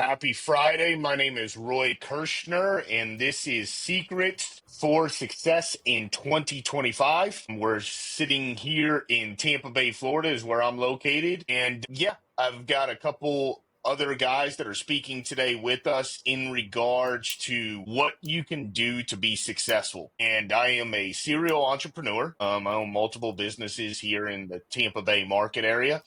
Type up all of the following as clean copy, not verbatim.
Happy Friday. My name is Roy Kirchner, and this is Secrets for Success in 2025. We're sitting here in Tampa Bay, Florida, is where I'm located. And yeah, I've got a couple other guys that are speaking today with us in regards to what you can do to be successful. And I am a serial entrepreneur. I own multiple businesses here in the Tampa Bay market area.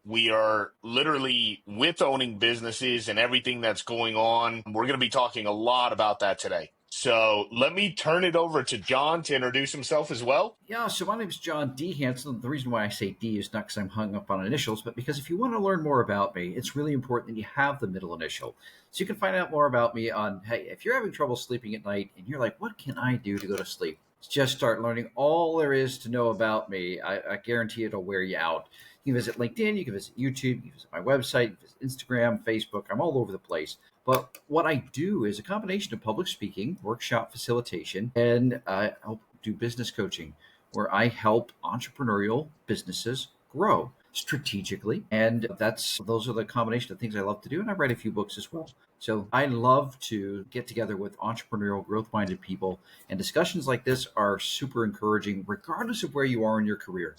We are literally with owning businesses and everything that's going on. We're going to be talking a lot about that today. So let me turn it over to John to introduce himself as well. Yeah, so my name is John D. Hanson. The reason why I say D is not because I'm hung up on initials, but because if you want to learn more about me, it's really important that you have the middle initial. So you can find out more about me on, hey, if you're having trouble sleeping at night and you're like, what can I do to go to sleep? Just start learning all there is to know about me. I guarantee it'll wear you out. You can visit LinkedIn, you can visit YouTube, you can visit my website, you can visit Instagram, Facebook. I'm all over the place. But what I do is a combination of public speaking, workshop facilitation, and I help do business coaching, where I help entrepreneurial businesses grow strategically. And those are the combination of things I love to do. And I write a few books as well. So I love to get together with entrepreneurial, growth-minded people. And discussions like this are super encouraging, regardless of where you are in your career.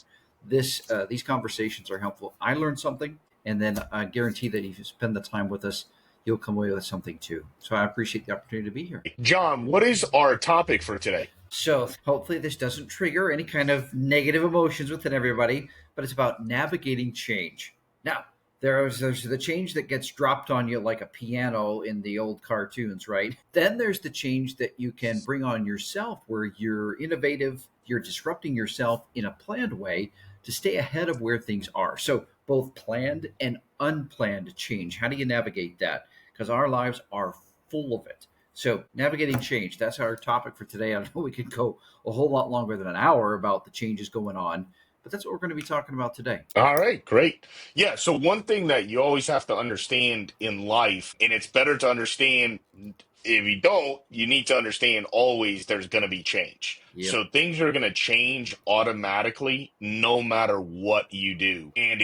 These conversations are helpful. I learned something, and then I guarantee that if you spend the time with us, you'll come away with something too. So I appreciate the opportunity to be here. John, what is our topic for today? So hopefully this doesn't trigger any kind of negative emotions within everybody, but it's about navigating change. Now, there's the change that gets dropped on you like a piano in the old cartoons, right? Then there's the change that you can bring on yourself where you're innovative, you're disrupting yourself in a planned way to stay ahead of where things are. So both planned and unplanned change. How do you navigate that? Because our lives are full of it. So navigating change, that's our topic for today. I know we could go a whole lot longer than an hour about the changes going on, but that's what we're going to be talking about today. All right, great. Yeah, so one thing that you always have to understand in life, and it's better to understand if you don't, you need to understand always there's going to be change. Yep. So things are going to change automatically no matter what you do. And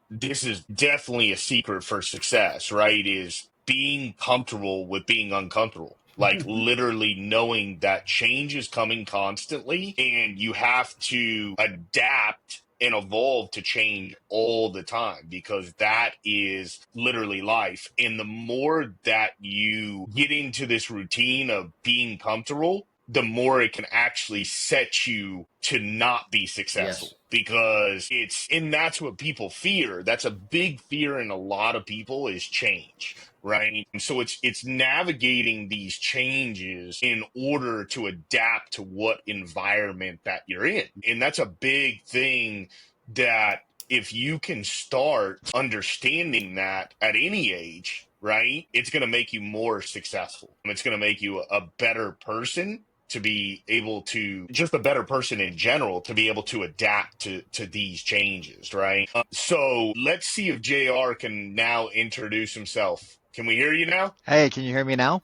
this is definitely a secret for success, right? Is being comfortable with being uncomfortable. Like literally knowing that change is coming constantly and you have to adapt and evolve to change all the time because that is literally life. And the more that you get into this routine of being comfortable, the more it can actually set you to not be successful. Yes. Because and that's what people fear. That's a big fear in a lot of people is change, right? And so it's navigating these changes in order to adapt to what environment that you're in. And that's a big thing that if you can start understanding that at any age, right, it's going to make you more successful. It's going to make you a better person to be able to just a better person in general to be able to adapt to these changes, right? So let's see if JR can now introduce himself. Can we hear you now? Hey, can you hear me now?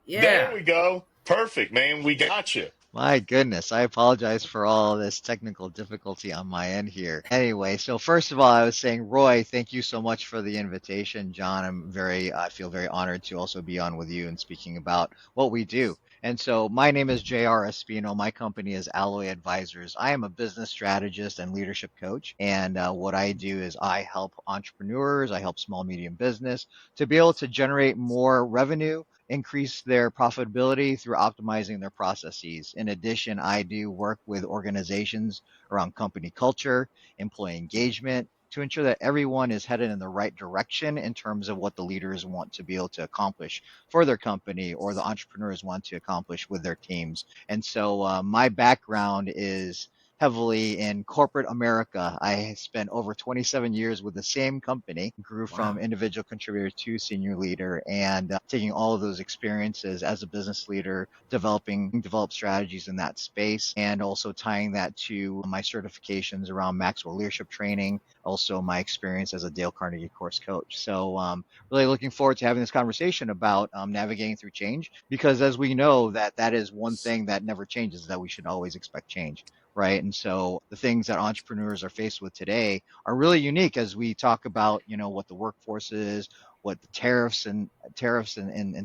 There Yeah. we go. Perfect, man. We got you. My goodness, I apologize for all this technical difficulty on my end here. Anyway, so first of all, I was saying, Roy, thank you so much for the invitation. John, I feel very honored to also be on with you and speaking about what we do. And so my name is JR Espino. My company is Alloy Advisors. I am a business strategist and leadership coach. And what I do is I help entrepreneurs, I help small, medium business to be able to generate more revenue, increase their profitability through optimizing their processes. In addition, I do work with organizations around company culture, employee engagement, to ensure that everyone is headed in the right direction in terms of what the leaders want to be able to accomplish for their company or the entrepreneurs want to accomplish with their teams. And so my background is heavily in corporate America. I spent over 27 years with the same company, grew from individual contributor to senior leader, and taking all of those experiences as a business leader, develop strategies in that space, and also tying that to my certifications around Maxwell leadership training, also my experience as a Dale Carnegie course coach. So really looking forward to having this conversation about navigating through change, because as we know that is one thing that never changes, that we should always expect change. right? And so the things that entrepreneurs are faced with today are really unique as we talk about, what the workforce is, what the tariffs in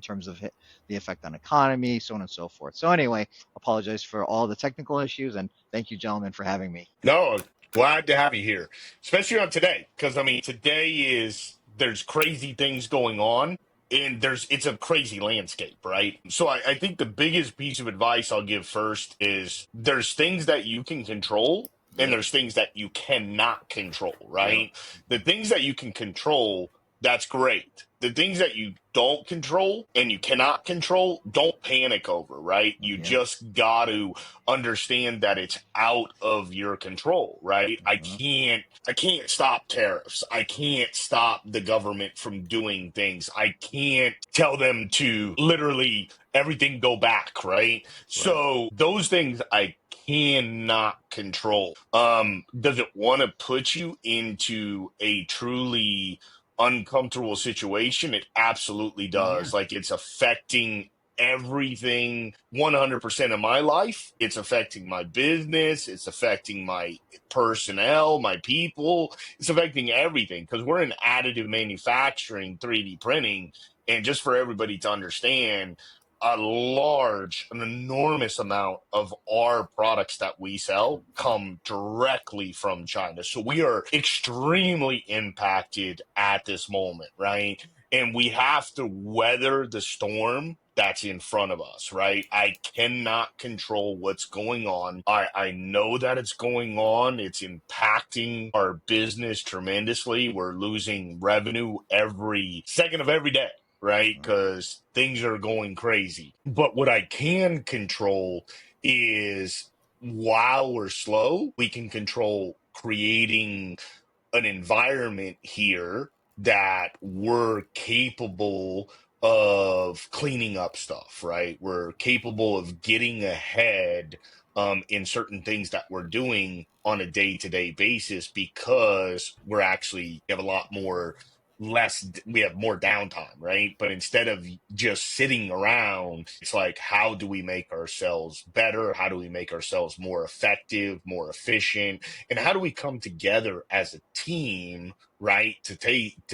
terms of the effect on economy, so on and so forth. So anyway, apologize for all the technical issues, and thank you, gentlemen, for having me. No, glad to have you here, especially on today, because I mean, today there's crazy things going on, and it's a crazy landscape, right? So I think the biggest piece of advice I'll give first is there's things that you can control. And Yep. there's things that you cannot control, Yep. right? The things that you can control, that's great. The things that you don't control and you cannot control, don't panic over, right? You Yep. just got to understand that it's out of your control, right? Uh-huh. I can't stop tariffs. I can't stop the government from doing things. I can't tell them to literally everything go back, right? Right. So those things I cannot control. Does it want to put you into a truly uncomfortable situation? It absolutely Yeah. does. Like it's affecting everything 100% of my life. It's affecting my business. It's affecting my personnel, my people. It's affecting everything because we're in additive manufacturing, 3D printing. And just for everybody to understand, an enormous amount of our products that we sell come directly from China. So we are extremely impacted at this moment, right? And we have to weather the storm that's in front of us, right? I cannot control what's going on. I know that it's going on. It's impacting our business tremendously. We're losing revenue every second of every day, right? Because things are going crazy. But what I can control is while we're slow, we can control creating an environment here that we're capable of cleaning up stuff, right? We're capable of getting ahead in certain things that we're doing on a day-to-day basis because we're actually have a lot more less we have more downtime, right? But instead of just sitting around, it's like, how do we make ourselves better? How do we make ourselves more effective, more efficient? And how do we come together as a team, right, to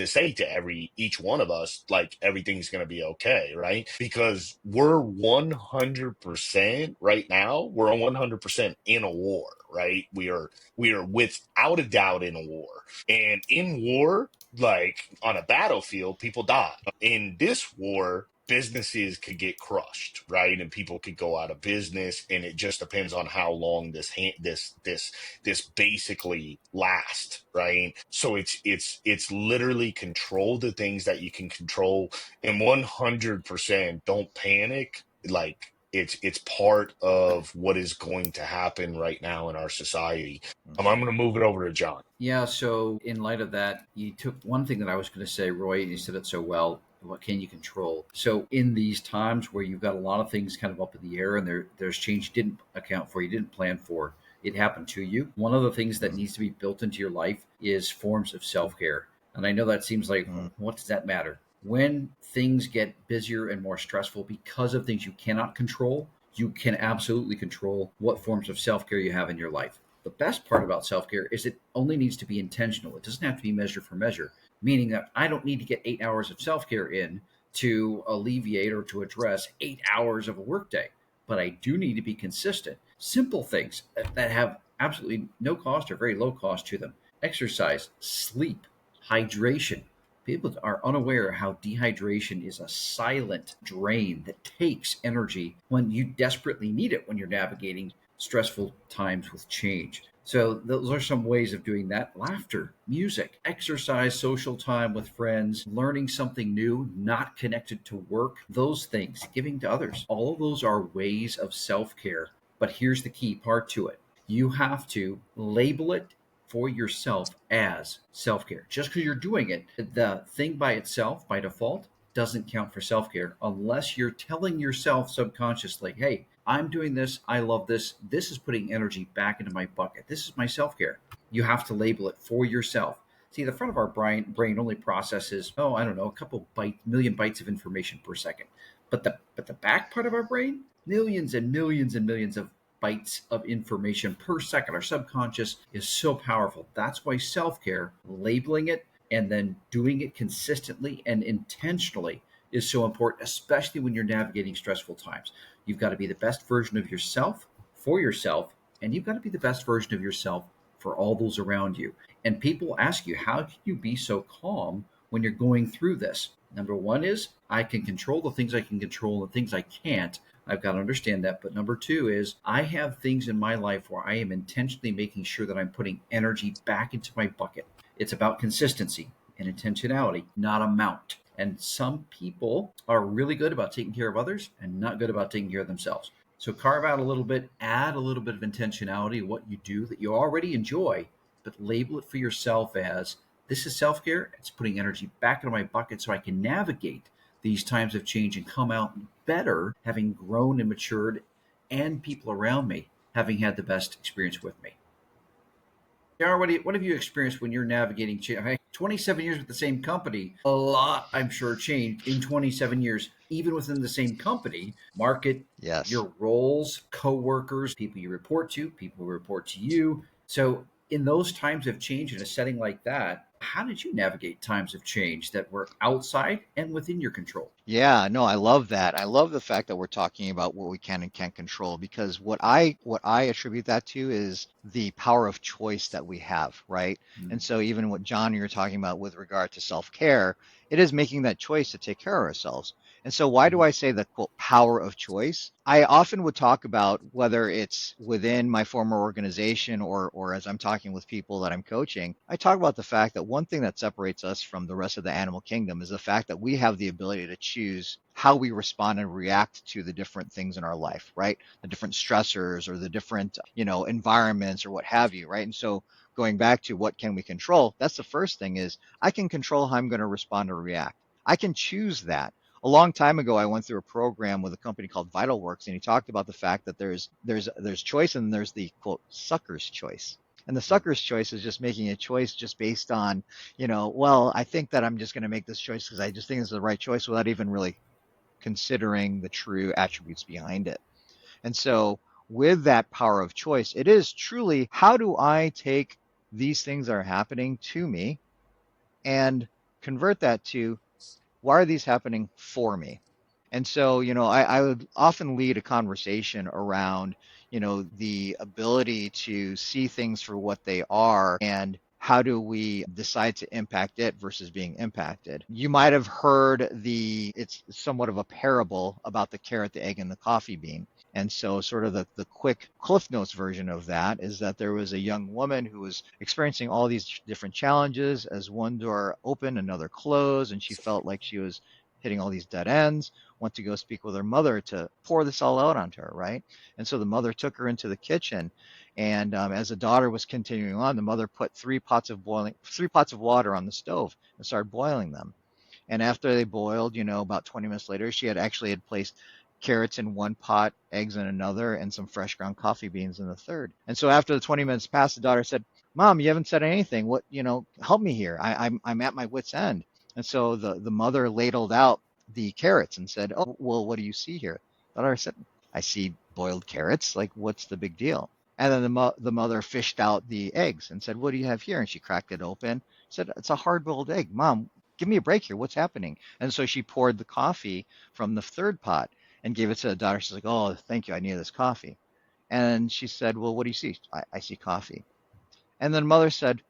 say to each one of us like everything's going to be okay, right? Because we're 100% right now, we're 100% in a war, right? We are without a doubt in a war. And in war, like on a battlefield, people die. In this war, businesses could get crushed, right? And people could go out of business, and it just depends on how long this basically last, right? So it's literally control the things that you can control, and 100% don't panic. Like it's part of what is going to happen right now in our society. I'm going to move it over to John. Yeah, so in light of that, you took one thing that I was going to say, Roy, and you said it so well. What can you control? So in these times where you've got a lot of things kind of up in the air and there's change you didn't account for, you didn't plan for, it happened to you. One of the things that needs to be built into your life is forms of self-care. And I know that seems like, Mm, what does that matter? When things get busier and more stressful because of things you cannot control, you can absolutely control what forms of self-care you have in your life. The best part about self care is it only needs to be intentional. It doesn't have to be measure for measure, meaning that I don't need to get 8 hours of self care in to alleviate or to address 8 hours of a workday. But I do need to be consistent. Simple things that have absolutely no cost or very low cost to them: exercise, sleep, hydration. People are unaware how dehydration is a silent drain that takes energy when you desperately need it when you're navigating stressful times with change. So those are some ways of doing that. Laughter, music, exercise, social time with friends, learning something new, not connected to work, those things, giving to others. All of those are ways of self-care. But here's the key part to it. You have to label it for yourself as self-care. Just because you're doing it, the thing by itself, by default, doesn't count for self-care unless you're telling yourself subconsciously, hey, I'm doing this. I love this. This is putting energy back into my bucket. This is my self care. You have to label it for yourself. See, the front of our brain only processes, oh, I don't know, a couple million bytes of information per second. But the back part of our brain, millions and millions and millions of bytes of information per second. Our subconscious is so powerful. That's why self-care, labeling it and then doing it consistently and intentionally is so important, especially when you're navigating stressful times. You've got to be the best version of yourself for yourself, and you've got to be the best version of yourself for all those around you. And people ask you, how can you be so calm when you're going through this? Number one is, I can control the things I can control and the things I can't. I've got to understand that. But number two is, I have things in my life where I am intentionally making sure that I'm putting energy back into my bucket. It's about consistency and intentionality, not amount. And some people are really good about taking care of others and not good about taking care of themselves. So carve out a little bit, add a little bit of intentionality, what you do that you already enjoy, but label it for yourself as, this is self-care. It's putting energy back into my bucket so I can navigate these times of change and come out better, having grown and matured, and people around me having had the best experience with me. JR, what have you experienced when you're navigating change? 27 years with the same company, a lot, I'm sure, changed in 27 years, even within the same company, market, Yes. your roles, coworkers, people you report to, people who report to you. So in those times of change in a setting like that, how did you navigate times of change that were outside and within your control? Yeah, no, I love that. I love the fact that we're talking about what we can and can't control, because what I attribute that to is the power of choice that we have, right? And Mm, so even what John you're talking about with regard to self-care, it is making that choice to take care of ourselves. And so why do mm, I say the quote power of choice? I often would talk about whether it's within my former organization or as I'm talking with people that I'm coaching, I talk about the fact that one thing that separates us from the rest of the animal kingdom is the fact that we have the ability to choose how we respond and react to the different things in our life, right? The different stressors or the different, environments or what have you, right? And so going back to what can we control, that's the first thing is I can control how I'm going to respond or react. I can choose that. A long time ago, I went through a program with a company called VitalWorks, and he talked about the fact that there's choice and there's the quote sucker's choice. And the sucker's choice is just making a choice just based on, well, I think that I'm just going to make this choice because I just think it's the right choice without even really considering the true attributes behind it. And so with that power of choice, it is truly, how do I take these things that are happening to me and convert that to, why are these happening for me? And so, I would often lead a conversation around, the ability to see things for what they are and how do we decide to impact it versus being impacted. You might have heard it's somewhat of a parable about the carrot, the egg, and the coffee bean. And so, sort of the quick Cliff Notes version of that is that there was a young woman who was experiencing all these different challenges as one door opened, another closed, and she felt like she was hitting all these dead ends, went to go speak with her mother to pour this all out onto her, right? And so the mother took her into the kitchen, and as the daughter was continuing on, the mother put three pots of water on the stove and started boiling them. And after they boiled, about 20 minutes later, she had placed carrots in one pot, eggs in another, and some fresh ground coffee beans in the third. And so after the 20 minutes passed, the daughter said, "Mom, you haven't said anything. What, help me here. I'm at my wit's end." And so the mother ladled out the carrots and said, "Oh, well, what do you see here?" The daughter said, "I see boiled carrots. Like, what's the big deal?" And then the mother fished out the eggs and said, "What do you have here?" And she cracked it open. Said, "It's a hard-boiled egg. Mom, give me a break here. What's happening?" And so she poured the coffee from the third pot and gave it to the daughter. She's like, "Oh, thank you. I need this coffee." And she said, "Well, what do you see?" I see coffee. And then mother said,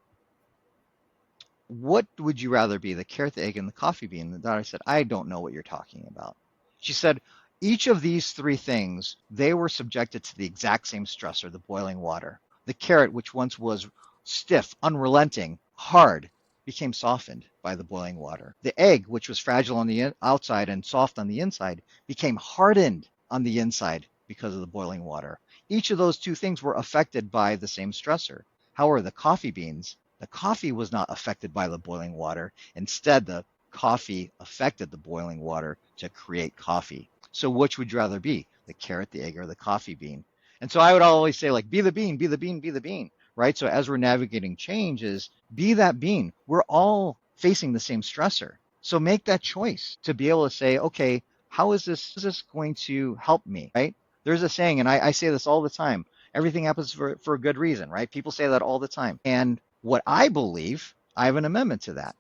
"What would you rather be, the carrot, the egg, and the coffee bean?" The daughter said, "I don't know what you're talking about." She said, "Each of these three things, they were subjected to the exact same stressor, the boiling water. The carrot, which once was stiff, unrelenting, hard, became softened by the boiling water. The egg, which was fragile on the outside and soft on the inside, became hardened on the inside because of the boiling water. Each of those two things were affected by the same stressor. However, the coffee was not affected by the boiling water. Instead, the coffee affected the boiling water to create coffee. So which would you rather be, the carrot, the egg, or the coffee bean?" And so I would always say, like, be the bean, be the bean, be the bean, right? So as we're navigating change, is be that bean. We're all facing the same stressor. So make that choice to be able to say, okay, how is this going to help me, right? There's a saying, and I say this all the time, everything happens for a good reason, right? People say that all the time. And what I believe, I have an amendment to that.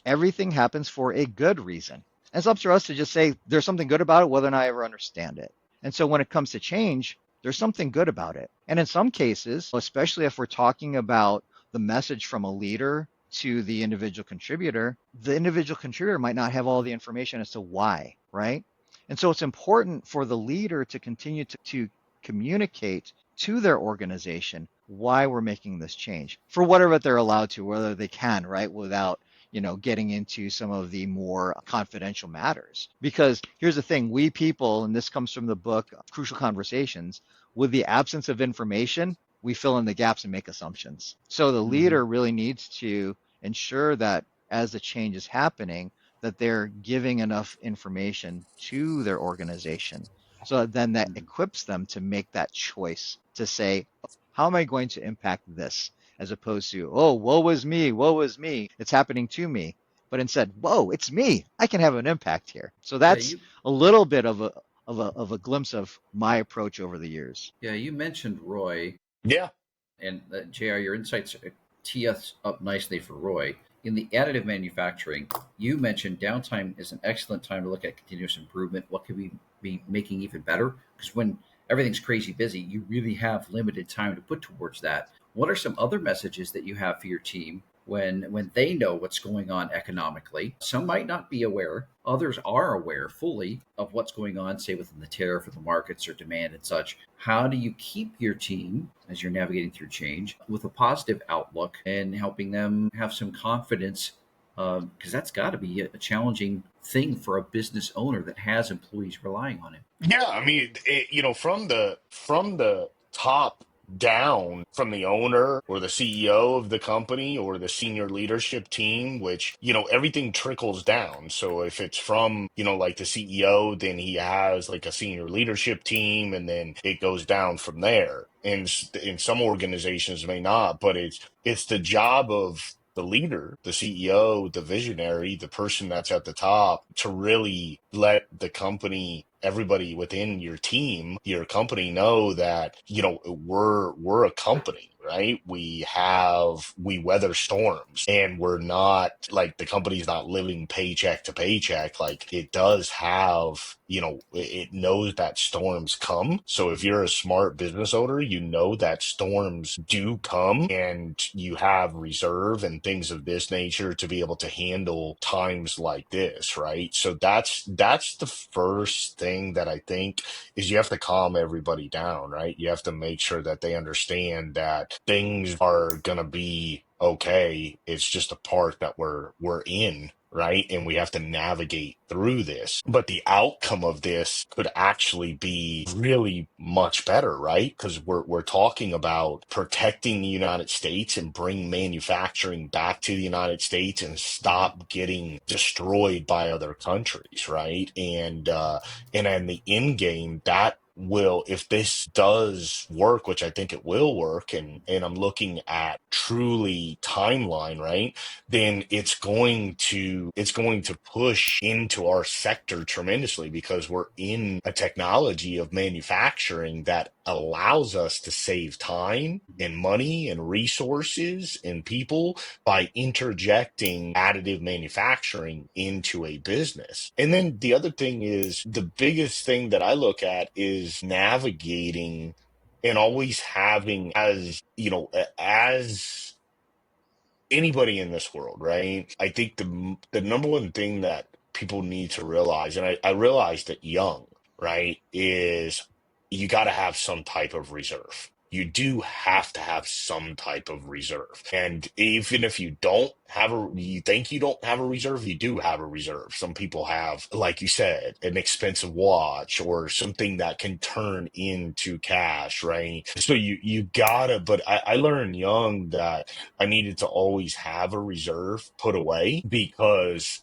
Everything happens for a good reason. And it's up to us to just say there's something good about it, whether or not I ever understand it. And so when it comes to change, there's something good about it. And in some cases, especially if we're talking about the message from a leader to the individual contributor might not have all the information as to why, right? And so it's important for the leader to continue to communicate to their organization why we're making this change for whatever they're allowed to, whether they can, right, without getting into some of the more confidential matters. Because here's the thing, we people, and this comes from the book Crucial Conversations, with the absence of information, we fill in the gaps and make assumptions. So the leader really needs to ensure that as the change is happening, that they're giving enough information to their organization. So then that equips them to make that choice to say, how am I going to impact this? As opposed to, oh, woe is me, woe is me, it's happening to me. But instead, whoa, it's me. I can have an impact here. So Yeah, that's a little bit of a glimpse of my approach over the years. you mentioned Roy, Yeah. and JR, your insights tee us up nicely for Roy. In the additive manufacturing, you mentioned downtime is an excellent time to look at continuous improvement. What could we be making even better? Because when everything's crazy busy, you really have limited time to put towards that. What are some other messages that you have for your team when they know what's going on economically? Some might not be aware. Others are aware fully of what's going on, say within the tariff or the markets or demand and such. How do you keep your team as you're navigating through change with a positive outlook and helping them have some confidence? Because that's got to be a challenging thing for a business owner that has employees relying on him. Yeah, I mean, from the top down, from the owner or the CEO of the company or the senior leadership team, which, everything trickles down. So if it's from, like the CEO, then he has like a senior leadership team, and then it goes down from there. And in some organizations may not, but it's the job of the leader, the CEO, the visionary, the person that's at the top, to really let the company, everybody within your team, your company, know that, we're a company, right? We weather storms, and we're not like, the company's not living paycheck to paycheck. Like, it does have, it knows that storms come. So if you're a smart business owner, you know that storms do come, and you have reserve and things of this nature to be able to handle times like this, right? So that's the first thing that I think is, you have to calm everybody down, right? You have to make sure that they understand that things are gonna be okay. It's just a part that we're in, right? And we have to navigate through this. But the outcome of this could actually be really much better, right? Because we're talking about protecting the United States and bring manufacturing back to the United States and stop getting destroyed by other countries, right? And in the end game, that will, if this does work, which I think it will work, and I'm looking at truly timeline, right? Then it's going to push into our sector tremendously, because we're in a technology of manufacturing that allows us to save time and money and resources and people by interjecting additive manufacturing into a business. And then the other thing is, the biggest thing that I look at is navigating and always having, as anybody in this world, right? I think the number one thing that people need to realize, and I realized it young, right, is you got to have some type of reserve. You do have to have some type of reserve. And even if you think you don't have a reserve, you do have a reserve. Some people have, like you said, an expensive watch or something that can turn into cash, right? So you gotta, but I learned young that I needed to always have a reserve put away, because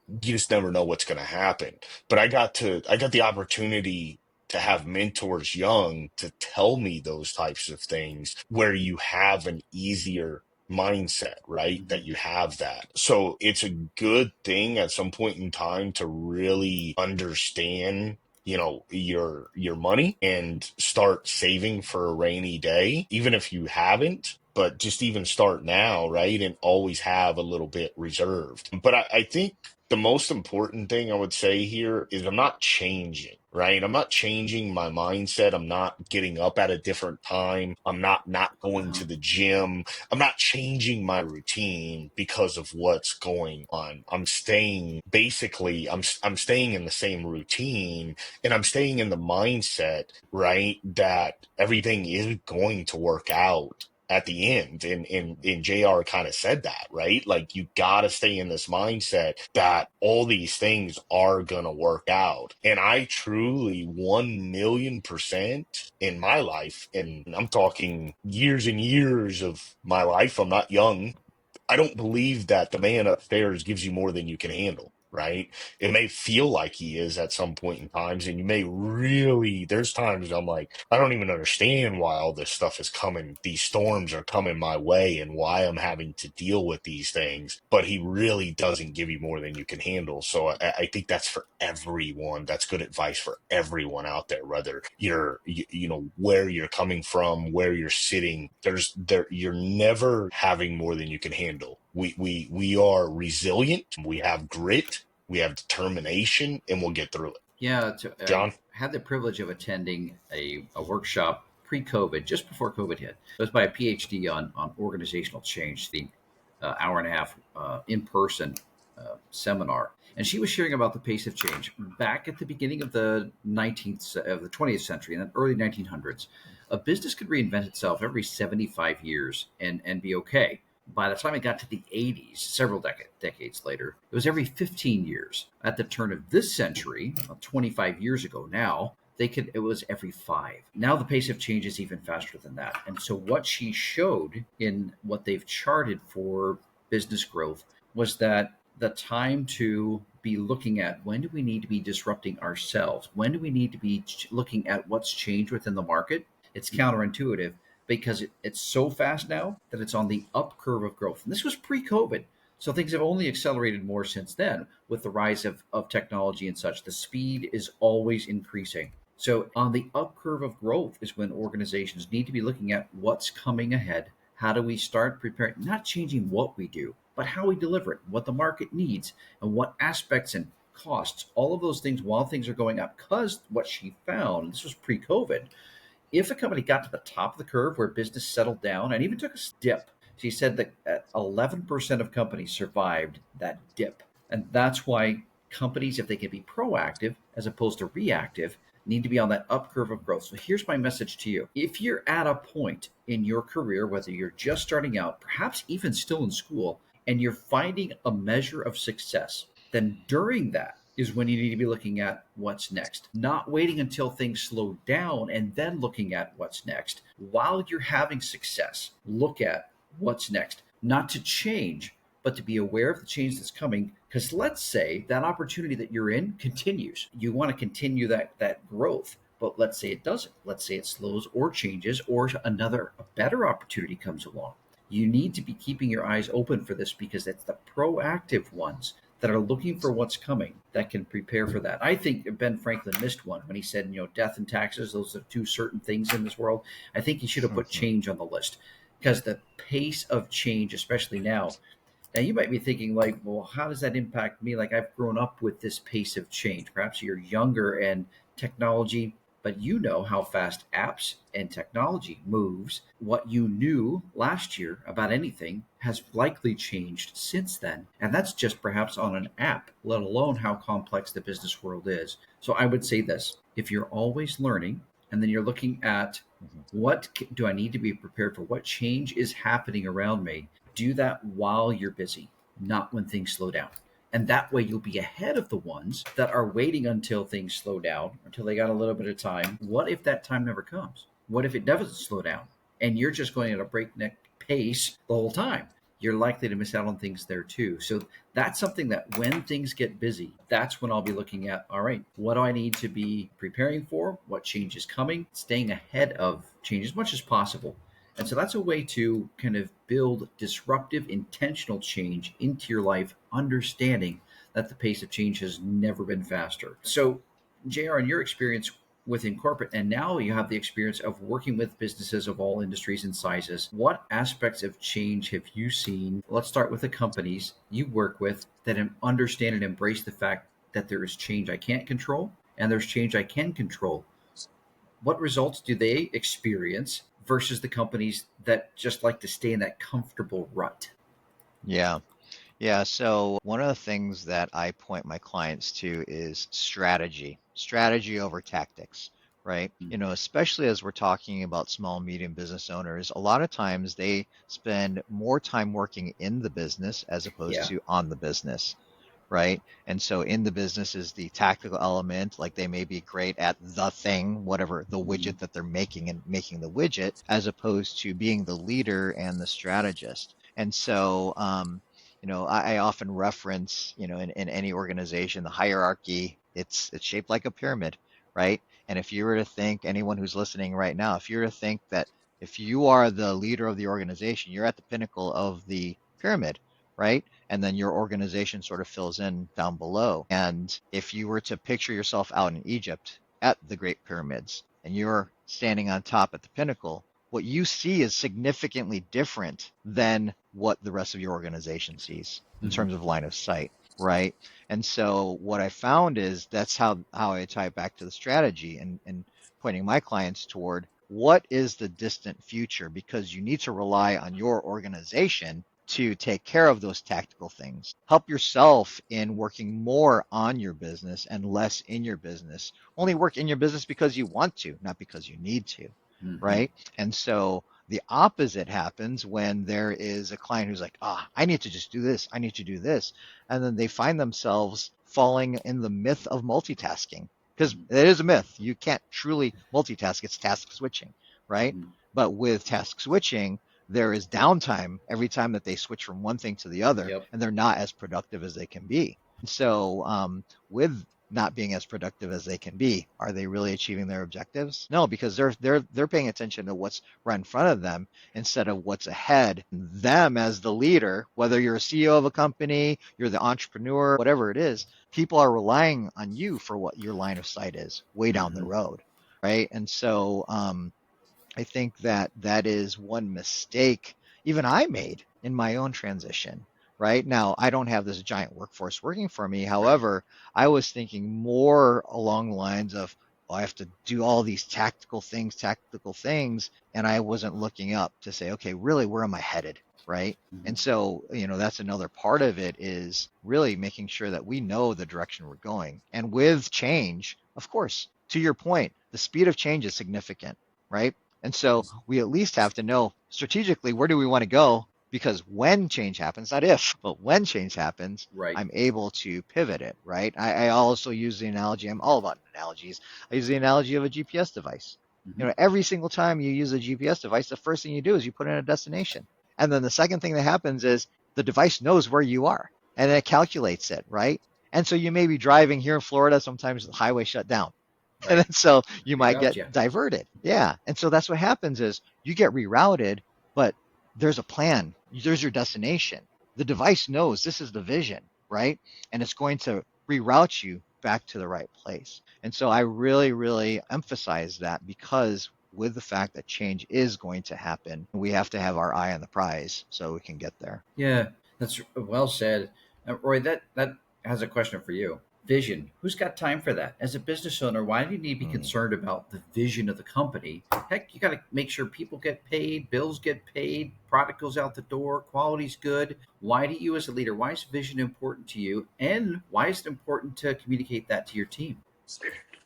you just never know what's going to happen. But I got the opportunity to have mentors young to tell me those types of things, where you have an easier mindset, right? That you have that. So it's a good thing at some point in time to really understand your money and start saving for a rainy day, even if you haven't. But just even start now, right? And always have a little bit reserved. But I think the most important thing I would say here is I'm not changing, right? I'm not changing my mindset. I'm not getting up at a different time. I'm not going to the gym. I'm not changing my routine because of what's going on. I'm staying in the same routine, and I'm staying in the mindset, right, that everything is going to work out at the end. And JR kind of said that, right? Like, you got to stay in this mindset that all these things are going to work out. And I truly 1,000,000% in my life, and I'm talking years and years of my life, I'm not young, I don't believe that the man upstairs gives you more than you can handle, right? It may feel like he is at some point in times, and you may really, there's times I'm like, I don't even understand why all this stuff is coming. These storms are coming my way and why I'm having to deal with these things. But he really doesn't give you more than you can handle. So I think that's for everyone. That's good advice for everyone out there, whether where you're coming from, where you're sitting. You're never having more than you can handle. We are resilient. We have grit. We have determination, and we'll get through it. Yeah, I John? had the privilege of attending a workshop pre-COVID, just before COVID hit. It was by a PhD on organizational change, the hour and a half in-person seminar. And she was sharing about the pace of change back at the beginning of the 20th century, in the early 1900s. A business could reinvent itself every 75 years and be okay. By the time it got to the 80s, several decades later, it was every 15 years. At the turn of this century, 25 years ago now, it was every 5. Now the pace of change is even faster than that. And so what she showed in what they've charted for business growth was that the time to be looking at, when do we need to be disrupting ourselves? When do we need to be looking at what's changed within the market? It's counterintuitive, because it's so fast now that it's on the up curve of growth. And this was pre-COVID. So things have only accelerated more since then with the rise of technology and such. The speed is always increasing. So on the up curve of growth is when organizations need to be looking at what's coming ahead. How do we start preparing, not changing what we do, but how we deliver it, what the market needs, and what aspects and costs, all of those things while things are going up. Because what she found, this was pre-COVID, if a company got to the top of the curve where business settled down and even took a dip, she said that 11% of companies survived that dip. And that's why companies, if they can be proactive as opposed to reactive, need to be on that up curve of growth. So here's my message to you. If you're at a point in your career, whether you're just starting out, perhaps even still in school, and you're finding a measure of success, then during that is when you need to be looking at what's next, not waiting until things slow down and then looking at what's next. While you're having success, look at what's next, not to change, but to be aware of the change that's coming. Because let's say that opportunity that you're in continues. You want to continue that growth, but let's say it doesn't. Let's say it slows or changes, or a better opportunity comes along. You need to be keeping your eyes open for this, because it's the proactive ones that are looking for what's coming that can prepare for that. I think Ben Franklin missed one when he said, death and taxes, those are two certain things in this world. I think he should have put change on the list, because the pace of change, especially now. Now, you might be thinking, like, well, how does that impact me? Like, I've grown up with this pace of change. Perhaps you're younger and technology, but you know how fast apps and technology moves. What you knew last year about anything has likely changed since then. And that's just perhaps on an app, let alone how complex the business world is. So I would say this: if you're always learning, and then you're looking at what do I need to be prepared for, what change is happening around me, do that while you're busy, not when things slow down. And that way you'll be ahead of the ones that are waiting until things slow down, until they got a little bit of time. What if that time never comes? What if it doesn't slow down and you're just going at a breakneck pace the whole time? You're likely to miss out on things there too. So that's something that when things get busy, that's when I'll be looking at, all right, what do I need to be preparing for? What change is coming? Staying ahead of change as much as possible. And so that's a way to kind of build disruptive, intentional change into your life, understanding that the pace of change has never been faster. So JR, in your experience within corporate, and now you have the experience of working with businesses of all industries and sizes, what aspects of change have you seen? Let's start with the companies you work with that understand and embrace the fact that there is change I can't control and there's change I can control. What results do they experience versus the companies that just like to stay in that comfortable rut? Yeah. Yeah, so one of the things that I point my clients to is strategy over tactics, right? Mm. Especially as we're talking about small, medium business owners, a lot of times they spend more time working in the business as opposed Yeah. to on the business, right? And so in the business is the tactical element, like they may be great at the thing, whatever the Mhm. widget that they're making and making the widget, as opposed to being the leader and the strategist. And so, I often reference, in any organization, the hierarchy, it's shaped like a pyramid, right? And if you were to think, anyone who's listening right now, if you were to think that if you are the leader of the organization, you're at the pinnacle of the pyramid, right? And then your organization sort of fills in down below. And if you were to picture yourself out in Egypt at the Great Pyramids and you're standing on top at the pinnacle, what you see is significantly different than what the rest of your organization sees in Mhm. terms of line of sight, right? And so what I found is that's how I tie it back to the strategy and pointing my clients toward what is the distant future, because you need to rely on your organization to take care of those tactical things. Help yourself in working more on your business and less in your business. Only work in your business because you want to, not because you need to, Mhm. right? And so the opposite happens when there is a client who's like, I need to just do this. I need to do this. And then they find themselves falling in the myth of multitasking, because Mhm. it is a myth. You can't truly multitask. It's task switching, right? Mhm. But with task switching, there is downtime every time that they switch from one thing to the other, Yep. and they're not as productive as they can be. So, with not being as productive as they can be, are they really achieving their objectives? No, because they're paying attention to what's right in front of them instead of what's ahead. Them as the leader, whether you're a CEO of a company, you're the entrepreneur, whatever it is, people are relying on you for what your line of sight is way down the Mhm. road, right? And so, I think that that is one mistake even I made in my own transition. Right now, I don't have this giant workforce working for me. Right. However, I was thinking more along the lines of, oh, I have to do all these tactical things. And I wasn't looking up to say, okay, really, where am I headed? Right. Mhm. And so, that's another part of it, is really making sure that we know the direction we're going. And with change, of course, to your point, the speed of change is significant, right? And so we at least have to know strategically, where do we want to go? Because when change happens, not if, but when change happens, Right. I'm able to pivot it, right? I also use the analogy, I'm all about analogies. I use the analogy of a GPS device. Mhm. Every single time you use a GPS device, the first thing you do is you put in a destination. And then the second thing that happens is the device knows where you are and it calculates it, right? And so you may be driving here in Florida, sometimes the highway shut down. And Right. then so you might Reroute get you. diverted. Yeah. And so that's what happens is you get rerouted, but there's a plan. There's your destination. The device knows this is the vision, right? And it's going to reroute you back to the right place. And so I really, really emphasize that, because with the fact that change is going to happen, we have to have our eye on the prize so we can get there. Yeah, that's well said. Roy, that has a question for you. Vision. Who's got time for that? As a business owner, why do you need to be Mm. concerned about the vision of the company? Heck, you got to make sure people get paid, bills get paid, product goes out the door, quality's good. Why do you, as a leader, why is vision important to you? And why is it important to communicate that to your team?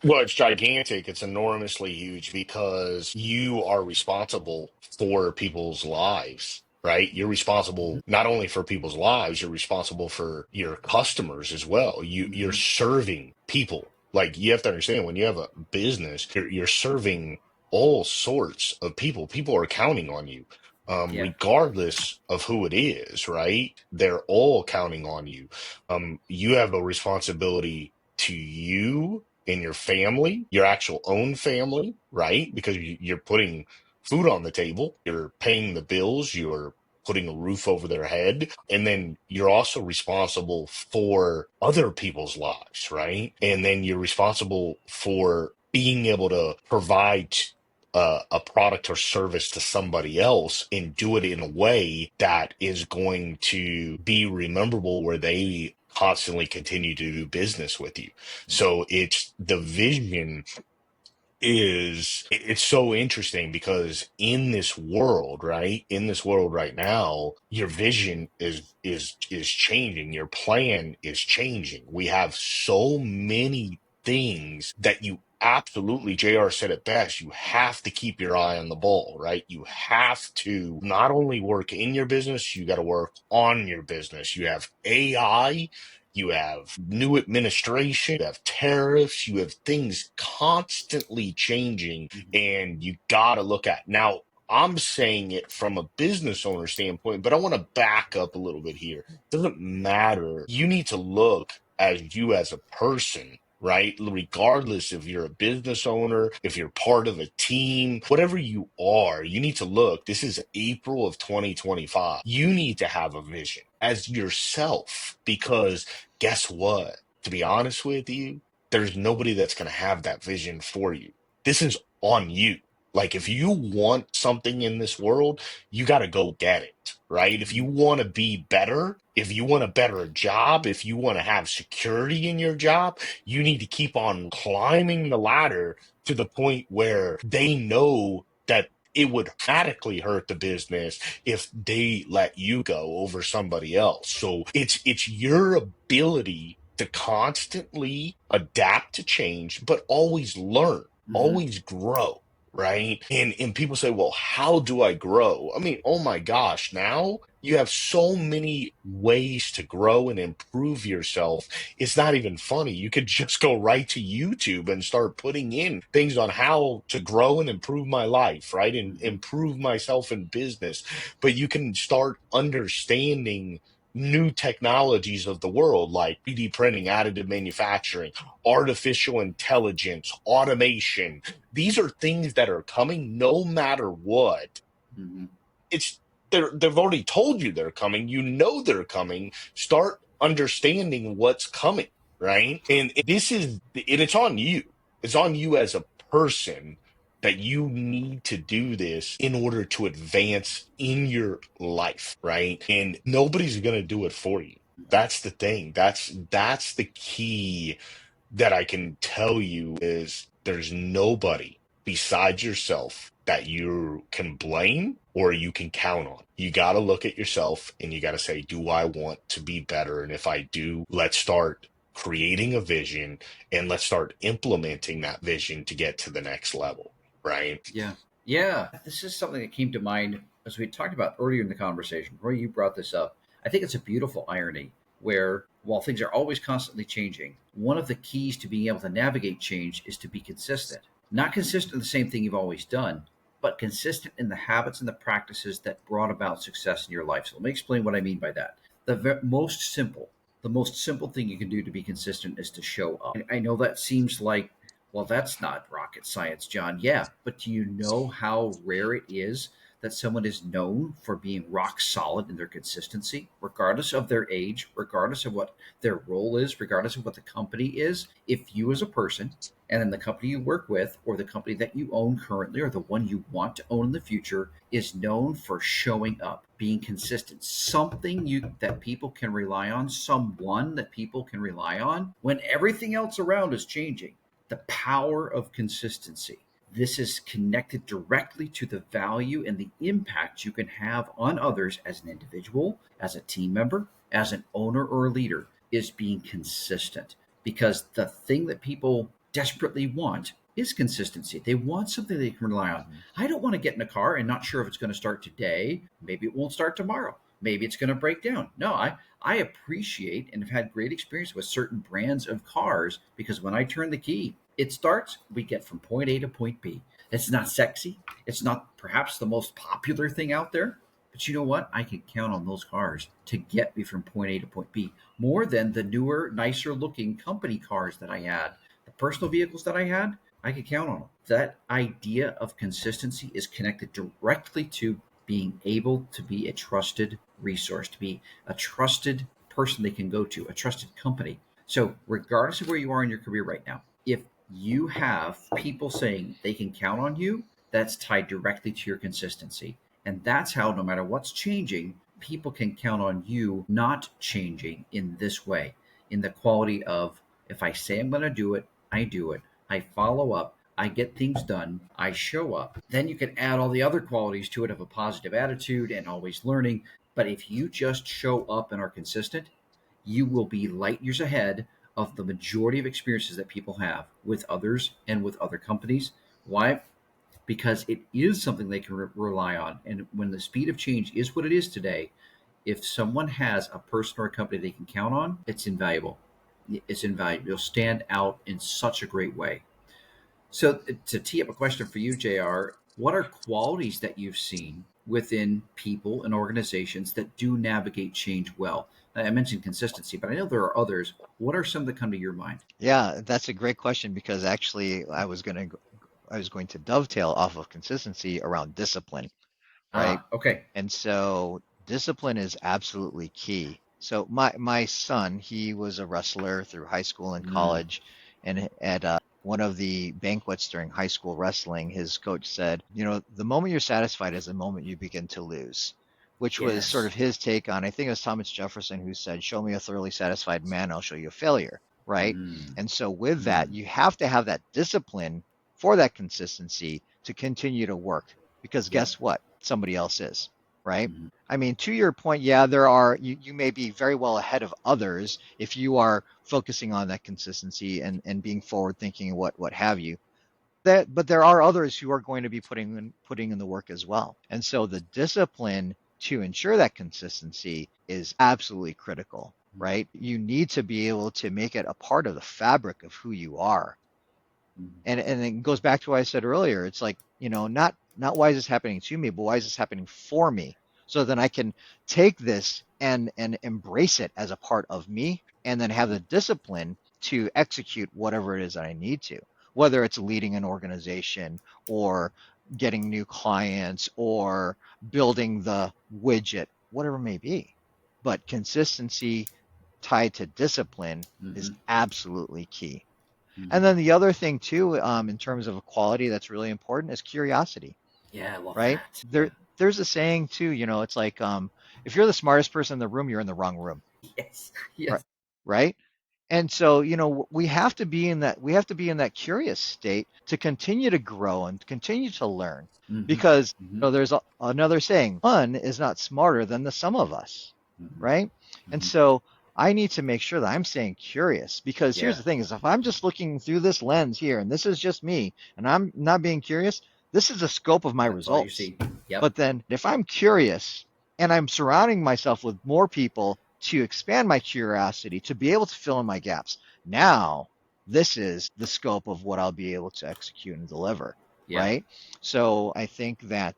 Well, it's gigantic. It's enormously huge because you are responsible for people's lives, right? You're Hmm. responsible not only for people's lives, you're responsible for your customers as well. You're Hmm. serving people. Like you have to understand when you have a business, you're serving all sorts of people. People are counting on you. Yeah. Regardless of who it is, right? They're all counting on you. You have a responsibility to you in your family, your actual own family, right? Because you're putting food on the table, you're paying the bills, you're putting a roof over their head. And then you're also responsible for other people's lives, right? And then you're responsible for being able to provide a product or service to somebody else and do it in a way that is going to be rememberable, where they constantly continue to do business with you. So it's the vision it's so interesting, because in this world, right, in this world right now, your vision is changing, your plan is changing. We have so many things that you absolutely, JR said it best, you have to keep your eye on the ball, right? You have to not only work in your business, you got to work on your business. You have AI, you have new administration, you have tariffs, you have things constantly changing, and you got to look at. Now, I'm saying it from a business owner standpoint, but I want to back up a little bit here. It doesn't matter. You need to look as you as a person, right? Regardless if you're a business owner, if you're part of a team, whatever you are, you need to look. This is April of 2025. You need to have a vision as yourself, because guess what? To be honest with you, there's nobody that's going to have that vision for you. This is on you. Like, if you want something in this world, you got to go get it, right? If you want to be better, if you want a better job, if you want to have security in your job, you need to keep on climbing the ladder to the point where they know that it would radically hurt the business if they let you go over somebody else. So it's your ability to constantly adapt to change, but always learn, always grow, right? And people say, well, how do I grow? I mean, oh my gosh, now you have so many ways to grow and improve yourself. It's not even funny. You could just go right to YouTube and start putting in things on how to grow and improve my life, right? And improve myself in business. But you can start understanding new technologies of the world, like 3D printing, additive manufacturing, artificial intelligence, automation. These are things that are coming no matter what. It's they've already told you they're coming. You know they're coming. Start understanding what's coming, right? And it's on you. It's on you as a person, that you need to do this in order to advance in your life, right? And nobody's going to do it for you. That's the thing. That's the key that I can tell you, is there's nobody besides yourself that you can blame or you can count on. You got to look at yourself and you got to say, do I want to be better? And if I do, let's start creating a vision and let's start implementing that vision to get to the next level, right? Yeah. Yeah. This is something that came to mind as we talked about earlier in the conversation. Roy, you brought this up. I think it's a beautiful irony where, while things are always constantly changing, one of the keys to being able to navigate change is to be consistent. Not consistent in the same thing you've always done, but consistent in the habits and the practices that brought about success in your life. So let me explain what I mean by that. The most simple thing you can do to be consistent is to show up. I know that seems like, well, that's not rocket science, John. Yeah, but do you know how rare it is that someone is known for being rock solid in their consistency, regardless of their age, regardless of what their role is, regardless of what the company is? If you as a person, and then the company you work with, or the company that you own currently, or the one you want to own in the future, is known for showing up, being consistent, something that people can rely on, someone that people can rely on when everything else around is changing. The power of consistency. This is connected directly to the value and the impact you can have on others as an individual, as a team member, as an owner or a leader, is being consistent. Because the thing that people desperately want is consistency. They want something they can rely on. I don't want to get in a car and not sure if it's going to start today. Maybe it won't start tomorrow. Maybe it's going to break down. No, I appreciate and have had great experience with certain brands of cars, because when I turn the key, it starts, we get from point A to point B. It's not sexy. It's not perhaps the most popular thing out there, but you know what? I can count on those cars to get me from point A to point B more than the newer, nicer looking company cars that I had. The personal vehicles that I had, I could count on them. That idea of consistency is connected directly to being able to be a trusted resource, to be a trusted person they can go to, a trusted company. So, regardless of where you are in your career right now, if you have people saying they can count on you, that's tied directly to your consistency. And that's how, no matter what's changing, people can count on you not changing in this way, in the quality of, if I say I'm going to do it, I do it. I follow up. I get things done. I show up. Then you can add all the other qualities to it of a positive attitude and always learning. But if you just show up and are consistent, you will be light years ahead of the majority of experiences that people have with others and with other companies. Why? Because it is something they can rely on. And when the speed of change is what it is today, if someone has a person or a company they can count on, it's invaluable. It's invaluable. You'll stand out in such a great way. So, to tee up a question for you, JR, what are qualities that you've seen within people and organizations that do navigate change well? I mentioned consistency, but I know there are others. What are some that come to your mind? Yeah, that's a great question because actually I was going to dovetail off of consistency around discipline, right? Okay. And so discipline is absolutely key. So my son, he was a wrestler through high school and Mm, college, and at one of the banquets during high school wrestling, his coach said, the moment you're satisfied is the moment you begin to lose, which was sort yes. of his take on, I think it was Thomas Jefferson who said, "Show me a thoroughly satisfied man, I'll show you a failure." Right? Mm, And so with that, mm, you have to have that discipline for that consistency to continue to work because yep. guess what? Somebody else is, right? Mm, I mean, to your point, yeah, you may be very well ahead of others if you are focusing on that consistency and being forward thinking and what have you. But there are others who are going to be putting in the work as well. And so the discipline to ensure that consistency is absolutely critical, mm, right? You need to be able to make it a part of the fabric of who you are. mm, And it goes back to what I said earlier. It's like, not why is this happening to me, but why is this happening for me? So then I can take this and embrace it as a part of me and then have the discipline to execute whatever it is that I need to, whether it's leading an organization or getting new clients or building the widget, whatever it may be. But consistency tied to discipline is mhm, absolutely key. And mhm. then the other thing too, in terms of a quality that's really important is curiosity, Yeah, I love right? that. Yeah. There's a saying too, it's like if you're the smartest person in the room, you're in the wrong room, Yes. right? Yes. Right? And so, we have to be in that curious state to continue to grow and continue to learn Hmm. because Hmm. there's another saying, one is not smarter than the sum of us, Hmm. right? And Hmm. so I need to make sure that I'm staying curious because here's Yeah, the thing is if I'm just looking through this lens here and this is just me and I'm not being curious, this is the scope of my that's all you results. see. Yep. But then if I'm curious and I'm surrounding myself with more people to expand my curiosity, to be able to fill in my gaps, now this is the scope of what I'll be able to execute and deliver. Yeah. Right. So I think that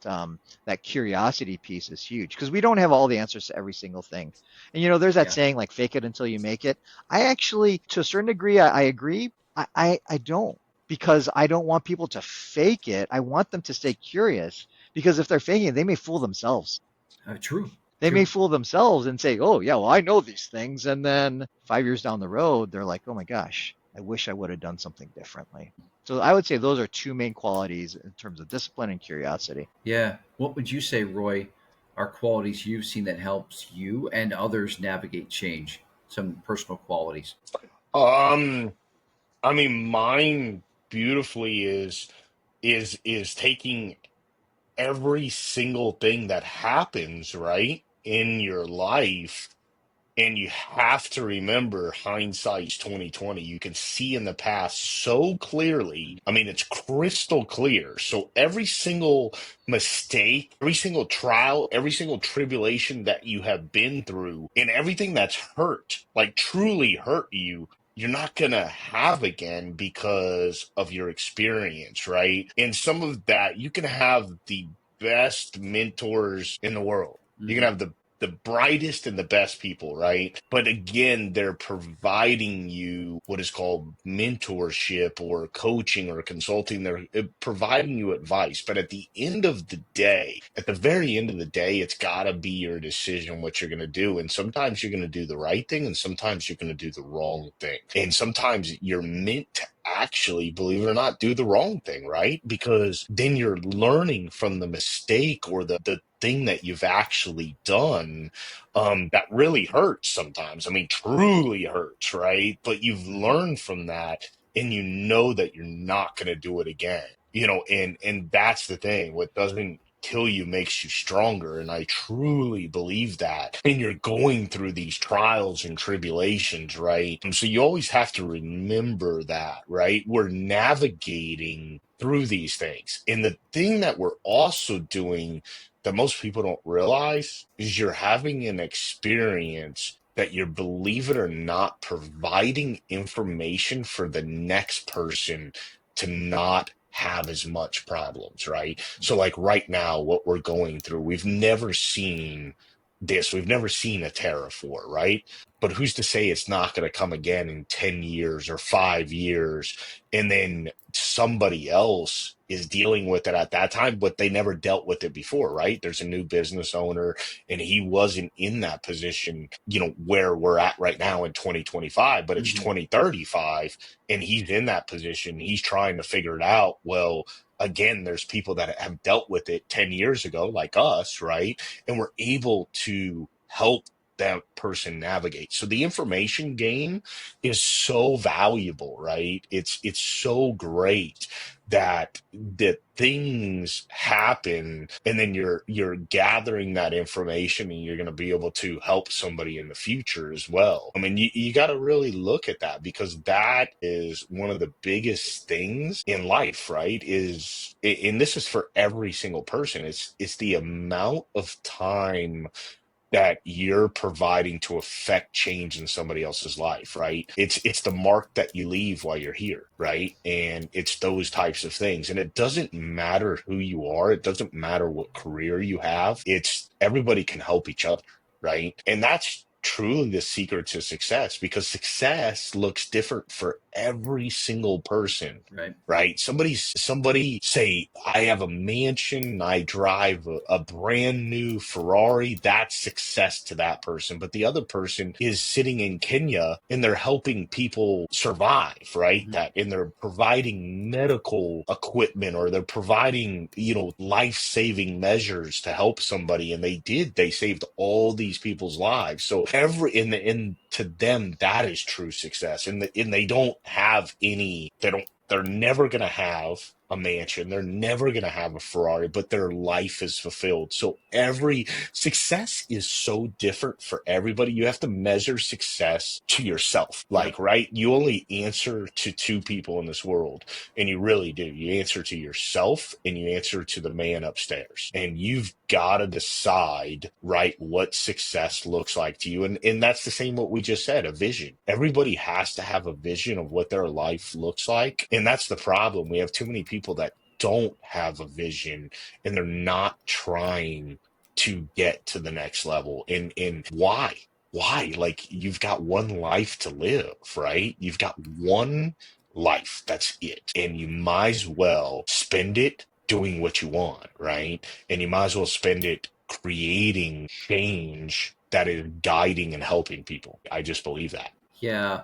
that curiosity piece is huge because we don't have all the answers to every single thing. And there's that Yeah. saying like fake it until you make it. I actually, to a certain degree, I agree. I don't because I don't want people to fake it. I want them to stay curious because if they're faking it, they may fool themselves. True. They may True. fool themselves and say, "Oh, yeah, well, I know these things." And then 5 years down the road, they're like, "Oh my gosh, I wish I would have done something differently." So I would say those are two main qualities in terms of discipline and curiosity. Yeah. What would you say, Roy, are qualities you've seen that helps you and others navigate change? Some personal qualities. Um, I mean, mine beautifully is taking every single thing that happens, right, in your life. And you have to remember hindsight's 2020. You can see in the past so clearly. I mean, it's crystal clear. So every single mistake, every single trial, every single tribulation that you have been through, and everything that's hurt, like truly hurt you, you're not going to have again because of your experience, right? And some of that, you can have the best mentors in the world. You can Hmm. have the the brightest and the best people, right? But again, they're providing you what is called mentorship or coaching or consulting. They're providing you advice. But at the end of the day, at the very end of the day, it's got to be your decision what you're going to do. And sometimes you're going to do the right thing, and sometimes you're going to do the wrong thing. And sometimes you're meant to actually, believe it or not, do the wrong thing, right? Because then you're learning from the mistake or the thing that you've actually done, that really hurts sometimes. I mean, truly hurts, right? But you've learned from that, and you know that you're not going to do it again. And that's the thing. What doesn't kill you makes you stronger. And I truly believe that. And you're going through these trials and tribulations, right? And so you always have to remember that, right? We're navigating through these things. And the thing that we're also doing that most people don't realize is you're having an experience that you're, believe it or not, providing information for the next person to not have as much problems, right? So like right now, what we're going through, we've never seen this. We've never seen a tariff war, right? But who's to say it's not going to come again in 10 years or 5 years? And then somebody else is dealing with it at that time, but they never dealt with it before, right? There's a new business owner, and he wasn't in that position, where we're at right now in 2025, but it's 2035, and he's in that position. He's trying to figure it out. Well, again, there's people that have dealt with it 10 years ago, like us, right? And we're able to help that person navigate. So the information game is so valuable, right? It's so great that things happen, and then you're gathering that information, and you're going to be able to help somebody in the future as well. I mean, you got to really look at that, because that is one of the biggest things in life, right? And this is for every single person. It's the amount of time that you're providing to affect change in somebody else's life, right? It's the mark that you leave while you're here, right? And it's those types of things. And it doesn't matter who you are. It doesn't matter what career you have. It's everybody can help each other, right? And that's truly the secret to success, because success looks different for every single person, right? Somebody say, I have a mansion, I drive a brand new Ferrari. That's success to that person. But the other person is sitting in Kenya, and they're helping people survive, right? And they're providing medical equipment, or they're providing, life-saving measures to help somebody. And they saved all these people's lives. So to them, that is true success. And they don't have they're never going to have a mansion. They're never going to have a Ferrari, but their life is fulfilled. So every success is so different for everybody. You have to measure success to yourself. Right? You only answer to two people in this world, and you really do. You answer to yourself, and you answer to the man upstairs. And you've got to decide, right, what success looks like to you. And that's the same what we just said, a vision. Everybody has to have a vision of what their life looks like. And that's the problem. We have too many people that don't have a vision, and they're not trying to get to the next level. And why? Like, you've got one life to live, right? You've got one life. That's it. And you might as well spend it doing what you want, right? And you might as well spend it creating change that is guiding and helping people. I just believe that. Yeah.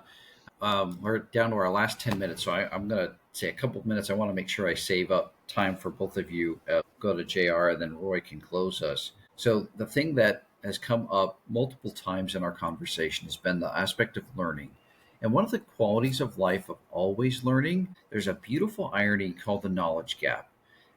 We're down to our last 10 minutes, so I'm going to say a couple of minutes. I want to make sure I save up time for both of you. Go to JR, and then Roy can close us. So the thing that has come up multiple times in our conversation has been the aspect of learning. And one of the qualities of life of always learning, there's a beautiful irony called the knowledge gap,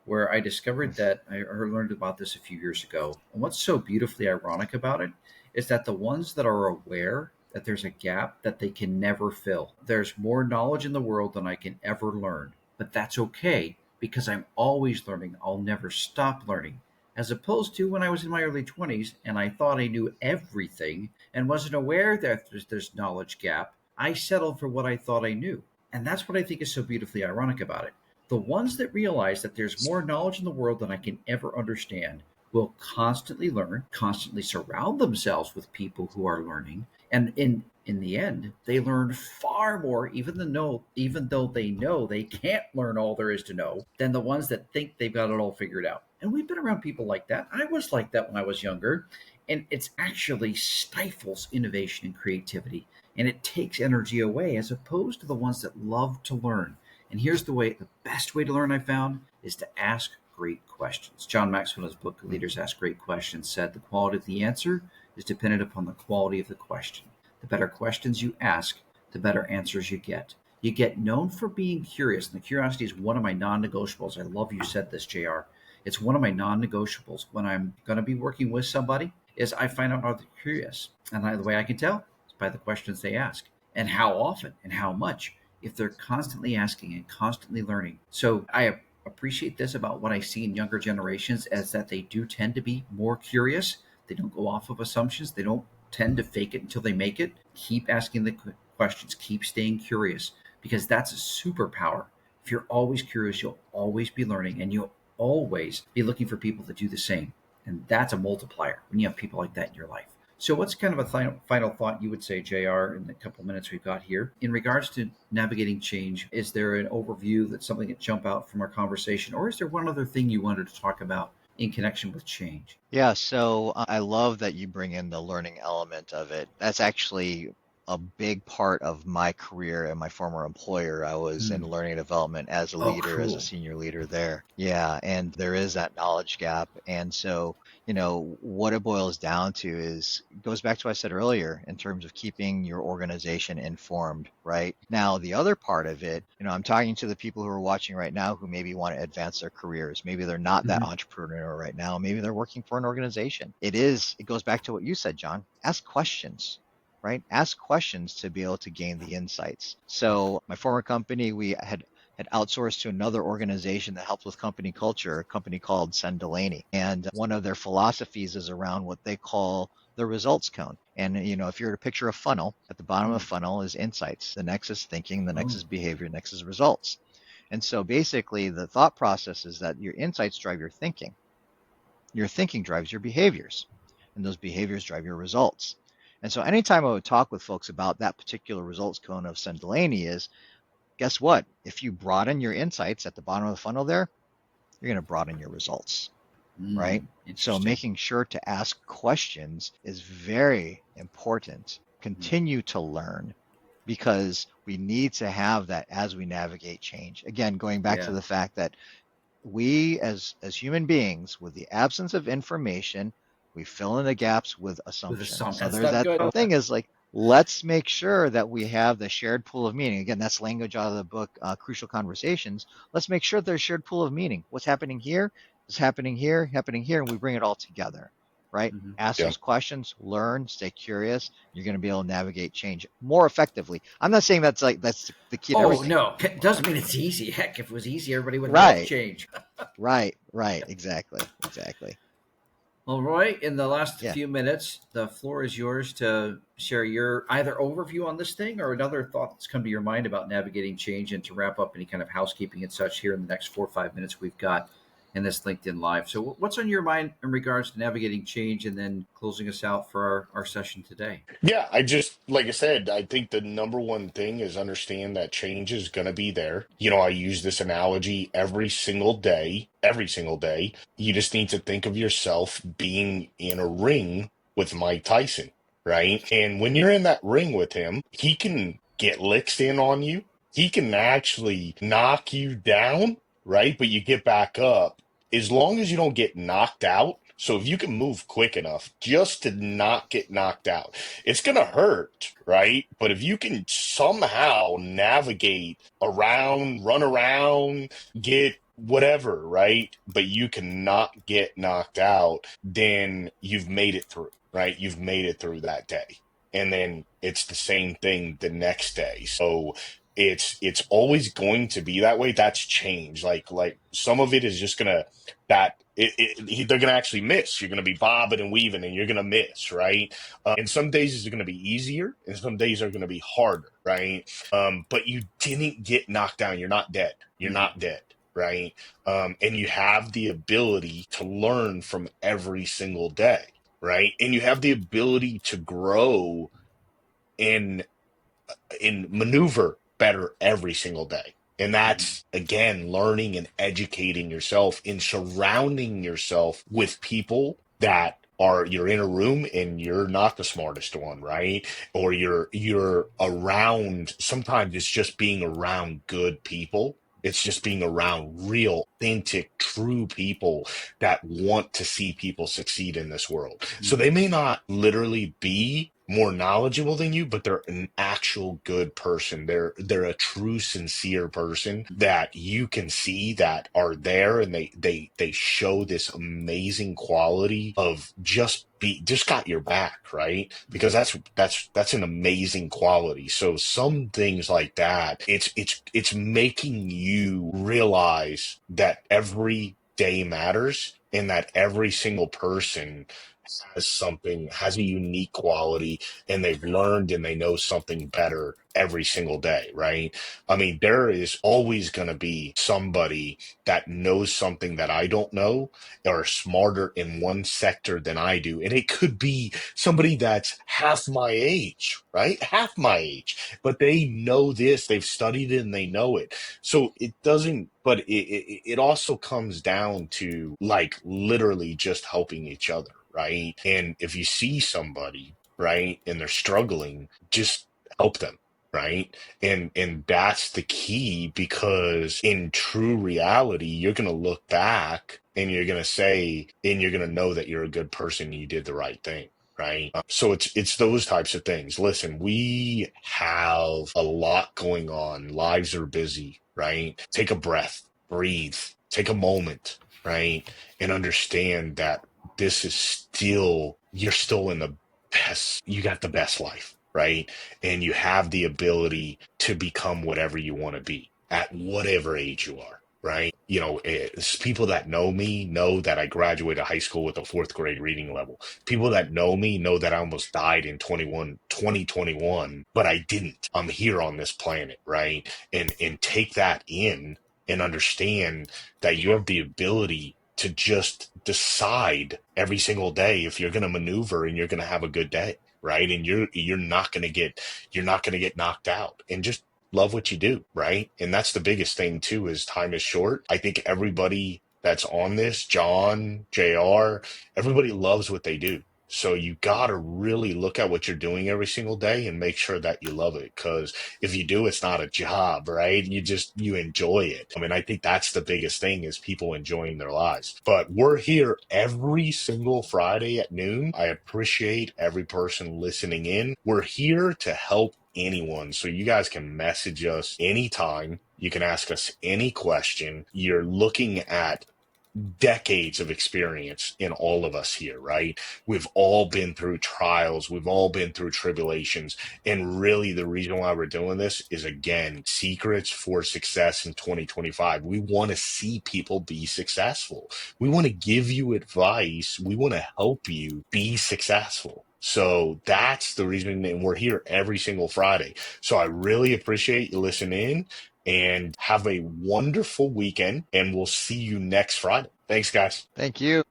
where I discovered that I learned about this a few years ago. And what's so beautifully ironic about it is that the ones that are aware that there's a gap that they can never fill. There's more knowledge in the world than I can ever learn, but that's okay, because I'm always learning. I'll never stop learning. As opposed to when I was in my early 20s and I thought I knew everything and wasn't aware that there's knowledge gap, I settled for what I thought I knew. And that's what I think is so beautifully ironic about it. The ones that realize that there's more knowledge in the world than I can ever understand will constantly learn, constantly surround themselves with people who are learning, and in the end, they learn far more, even though they know they can't learn all there is to know, than the ones that think they've got it all figured out. And we've been around people like that. I was like that when I was younger, and it's actually stifles innovation and creativity, and it takes energy away, as opposed to the ones that love to learn. And here's the best way to learn I found is to ask great questions. John Maxwell, in his book, Leaders Ask Great Questions, said the quality of the answer is dependent upon the quality of the question. The better questions you ask, the better answers you get. You get known for being curious, and the curiosity is one of my non-negotiables. I love you said this, JR. It's one of my non-negotiables. When I'm going to be working with somebody, is I find out how they're curious. And the way I can tell is by the questions they ask, and how often and how much, if they're constantly asking and constantly learning. So I appreciate this about what I see in younger generations, as that they do tend to be more curious. They don't go off of assumptions. They don't tend to fake it until they make it. Keep asking the questions. Keep staying curious, because that's a superpower. If you're always curious, you'll always be learning, and you'll always be looking for people that do the same. And that's a multiplier when you have people like that in your life. So, what's kind of a final thought you would say, JR, in the couple minutes we've got here? In regards to navigating change, is there an overview that's something that jump out from our conversation? Or is there one other thing you wanted to talk about in connection with change? Yeah, so I love that you bring in the learning element of it. That's actually a big part of my career and my former employer. I was in Hmm. learning and development as a Oh, leader, as a cool. senior leader there. Yeah, and there is that knowledge gap. And so, what it boils down to is it goes back to what I said earlier in terms of keeping your organization informed, right? Now, the other part of it, I'm talking to the people who are watching right now who maybe want to advance their careers. Maybe they're not that Hmm. entrepreneur right now. Maybe they're working for an organization. It goes back to what you said, John. Ask questions, right? Ask questions to be able to gain the insights. So my former company, we had outsourced to another organization that helped with company culture, a company called Sen Delaney. And one of their philosophies is around what they call the results cone. And if you were to picture a funnel, at the bottom of the funnel is insights. The next is thinking, the next Oh. is behavior, the next is results. And so basically the thought process is that your insights drive your thinking. Your thinking drives your behaviors, and those behaviors drive your results. And so anytime I would talk with folks about that particular results cone of Sen Delaney is, guess what? If you broaden your insights at the bottom of the funnel there, you're going to broaden your results, right? So Interesting. making sure to ask questions is very important. Mm. Continue to learn because we need to have that as we navigate change. Again, going back to Yeah. the fact that we as human beings, with the absence of information, we fill in the gaps with With a assumption. song. So That's there's not that good. thing is like, let's make sure that we have the shared pool of meaning. Again, that's language out of the book, Crucial Conversations. Let's make sure there's shared pool of meaning. What's happening here is happening here, and we bring it all together, right? Hmm. Ask Yeah. those questions, learn, stay curious. You're going to be able to navigate change more effectively. I'm not saying that's the key to Oh, everything. no. It doesn't mean it's easy. Heck, if it was easy, everybody would love Right, change. right, exactly. Well, Roy, in the last Yeah. few minutes, the floor is yours to share your either overview on this thing or another thought that's come to your mind about navigating change, and to wrap up any kind of housekeeping and such here in the next 4 or 5 minutes we've got in this LinkedIn Live. So, what's on your mind in regards to navigating change, and then closing us out for our session today? Yeah, like I said, I think the number one thing is understand that change is going to be there. I use this analogy every single day, every single day. You just need to think of yourself being in a ring with Mike Tyson, right? And when you're in that ring with him, he can get licks in on you. He can actually knock you down, right? But you get back up as long as you don't get knocked out. So if you can move quick enough just to not get knocked out, it's going to hurt, right? But if you can somehow navigate around, run around, get whatever, right? But you cannot get knocked out, then you've made it through, right? You've made it through that day. And then it's the same thing the next day. So it's always going to be that way. That's change. Like some of it is just gonna that they're gonna actually miss. You're gonna be bobbing and weaving, and you're gonna miss, right? And some days is gonna be easier, and some days are gonna be harder, right? But you didn't get knocked down. You're not dead. You're Mm. not dead, right? And you have the ability to learn from every single day, right? And you have the ability to grow in maneuver better every single day. And that's again learning and educating yourself and surrounding yourself with people that are you're in a room and you're not the smartest one, right? Or you're around, sometimes it's just being around good people. It's just being around real, authentic, true people that want to see people succeed in this world. So they may not literally be more knowledgeable than you, but they're an actual good person. They're a true, sincere person that you can see that are there, and they show this amazing quality of just got your back, right? Because that's an amazing quality. So some things like that, it's making you realize that every day matters and that every single person has a unique quality, and they've learned and they know something better every single day, right? I mean, there is always going to be somebody that knows something that I don't know, or smarter in one sector than I do. And it could be somebody that's half my age, right? Half my age, but they know this, they've studied it and they know it. So it doesn't, but it also comes down to like literally just helping each other, right? And if you see somebody, right, and they're struggling, just help them, right? And that's the key, because in true reality, you're going to look back and you're going to say, and you're going to know that you're a good person and you did the right thing. Right. So it's those types of things. Listen, we have a lot going on. Lives are busy, right? Take a breath, breathe, take a moment, right? And understand that this is still, you're still in the best, you got the best life, right? And you have the ability to become whatever you want to be at whatever age you are, right? You know, people that know me know that I graduated high school with a fourth grade reading level. People that know me know that I almost died in 2021, but I didn't. I'm here on this planet, right? And take that in and understand that you have the ability to just decide every single day if you're going to maneuver and you're going to have a good day, right? And you're not going to get knocked out, and just love what you do, right? And that's the biggest thing too, is time is short. I think everybody that's on this, John, JR, everybody loves what they do. So you got to really look at what you're doing every single day and make sure that you love it. Because if you do, it's not a job, right? You enjoy it. I mean, I think that's the biggest thing, is people enjoying their lives. But we're here every single Friday at noon. I appreciate every person listening in. We're here to help anyone. So you guys can message us anytime. You can ask us any question. You're looking at decades of experience in all of us here, right? We've all been through trials, we've all been through tribulations. And really, the reason why we're doing this is, again, secrets for success in 2025. We want to see people be successful. We want to give you advice. We want to help you be successful. So that's the reason, and we're here every single Friday. So I really appreciate you listening, and have a wonderful weekend, and we'll see you next Friday. Thanks, guys. Thank you.